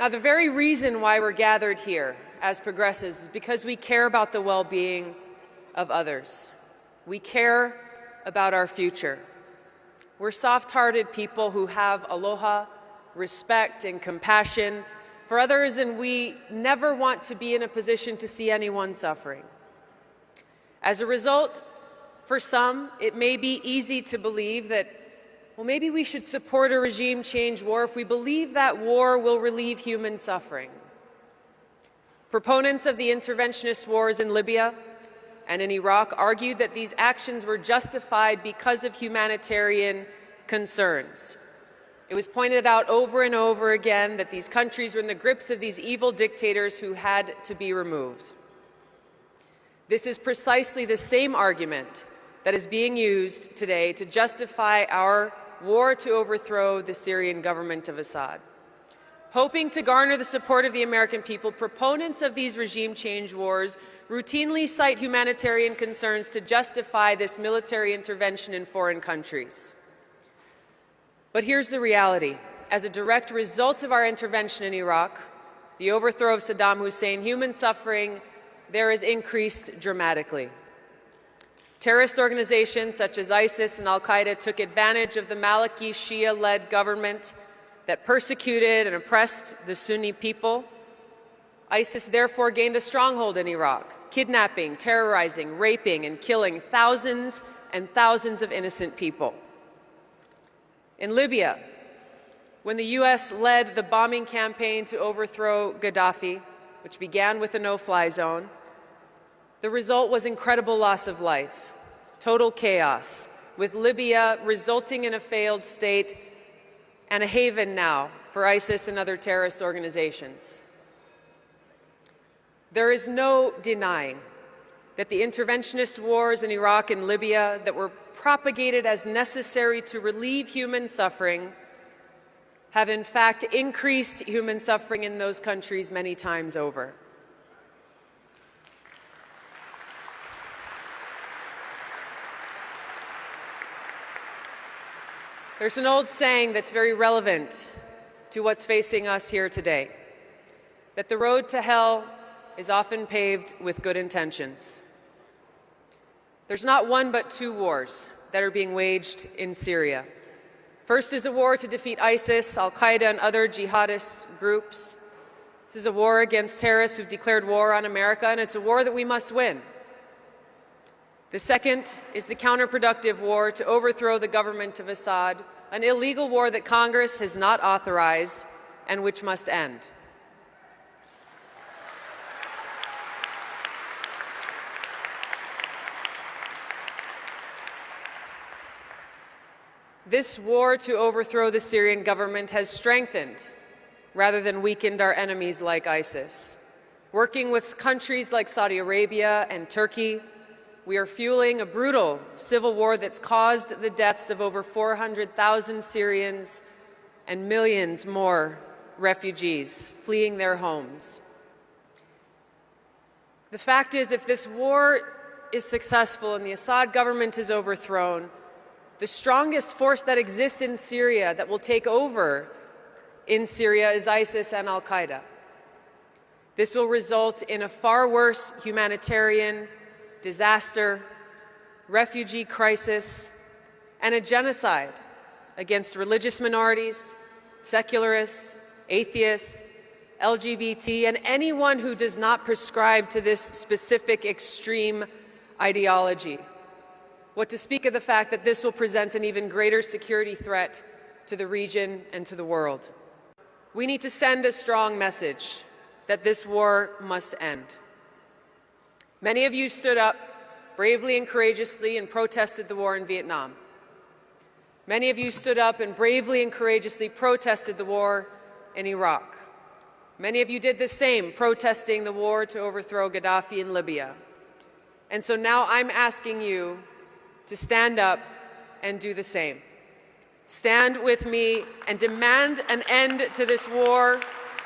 Now, the very reason why we're gathered here as progressives is because we care about the well-being of others. We care about our future. We're soft-hearted people who have aloha, respect, and compassion for others, and we never want to be in a position to see anyone suffering. As a result, for some, it may be easy to believe that, well, maybe we should support a regime change war if we believe that war will relieve human suffering. Proponents of the interventionist wars in Libya and in Iraq argued that these actions were justified because of humanitarian concerns. It was pointed out over and over again that these countries were in the grips of these evil dictators who had to be removed. This is precisely the same argument that is being used today to justify our war to overthrow the Syrian government of Assad. Hoping to garner the support of the American people, proponents of these regime change wars routinely cite humanitarian concerns to justify this military intervention in foreign countries. But here's the reality. As a direct result of our intervention in Iraq, the overthrow of Saddam Hussein, human suffering there has increased dramatically. Terrorist organizations such as ISIS and al-Qaeda took advantage of the Maliki Shia-led government that persecuted and oppressed the Sunni people. ISIS therefore gained a stronghold in Iraq, kidnapping, terrorizing, raping, and killing thousands and thousands of innocent people. In Libya, when the U.S. led the bombing campaign to overthrow Gaddafi, which began with a no-fly zone, the result was incredible loss of life, total chaos, with Libya resulting in a failed state and a haven now for ISIS and other terrorist organizations. There is no denying that the interventionist wars in Iraq and Libya that were propagated as necessary to relieve human suffering have in fact increased human suffering in those countries many times over. There's an old saying that's very relevant to what's facing us here today, that the road to hell is often paved with good intentions. There's not one but two wars that are being waged in Syria. First is a war to defeat ISIS, al-Qaeda, and other jihadist groups. This is a war against terrorists who've declared war on America, and it's a war that we must win. The second is the counterproductive war to overthrow the government of Assad, an illegal war that Congress has not authorized and which must end. This war to overthrow the Syrian government has strengthened rather than weakened our enemies like ISIS. Working with countries like Saudi Arabia and Turkey, we are fueling a brutal civil war that's caused the deaths of over 400,000 Syrians and millions more refugees fleeing their homes. The fact is, if this war is successful and the Assad government is overthrown, the strongest force that exists in Syria that will take over in Syria is ISIS and al-Qaeda. This will result in a far worse humanitarian disaster, refugee crisis, and a genocide against religious minorities, secularists, atheists, LGBT, and anyone who does not prescribe to this specific extreme ideology. What to speak of the fact that this will present an even greater security threat to the region and to the world. We need to send a strong message that this war must end. Many of you stood up bravely and courageously and protested the war in Vietnam. Many of you stood up and bravely and courageously protested the war in Iraq. Many of you did the same, protesting the war to overthrow Gaddafi in Libya. And so now I'm asking you to stand up and do the same. Stand with me and demand an end to this war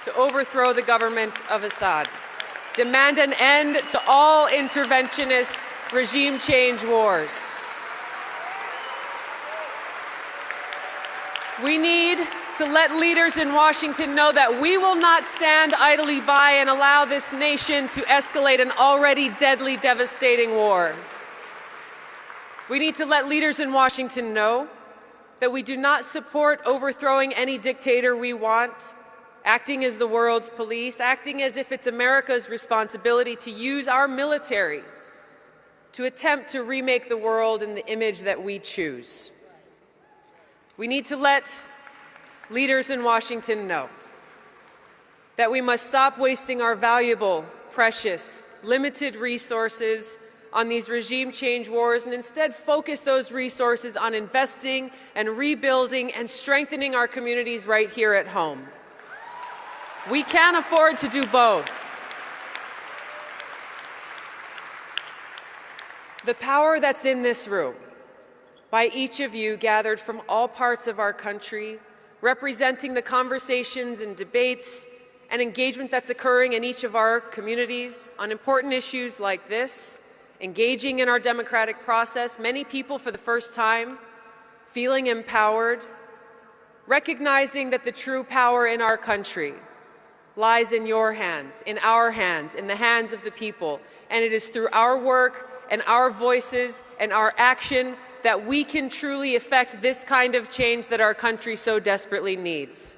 to overthrow the government of Assad. Demand an end to all interventionist regime change wars. We need to let leaders in Washington know that we will not stand idly by and allow this nation to escalate an already deadly, devastating war. We need to let leaders in Washington know that we do not support overthrowing any dictator we want, acting as the world's police, acting as if it's America's responsibility to use our military to attempt to remake the world in the image that we choose. We need to let leaders in Washington know that we must stop wasting our valuable, precious, limited resources on these regime change wars and instead focus those resources on investing and rebuilding and strengthening our communities right here at home. We can't afford to do both. The power that's in this room, by each of you gathered from all parts of our country, representing the conversations and debates and engagement that's occurring in each of our communities on important issues like this, engaging in our democratic process, many people for the first time feeling empowered, recognizing that the true power in our country lies in your hands, in our hands, in the hands of the people. And it is through our work and our voices and our action that we can truly effect this kind of change that our country so desperately needs.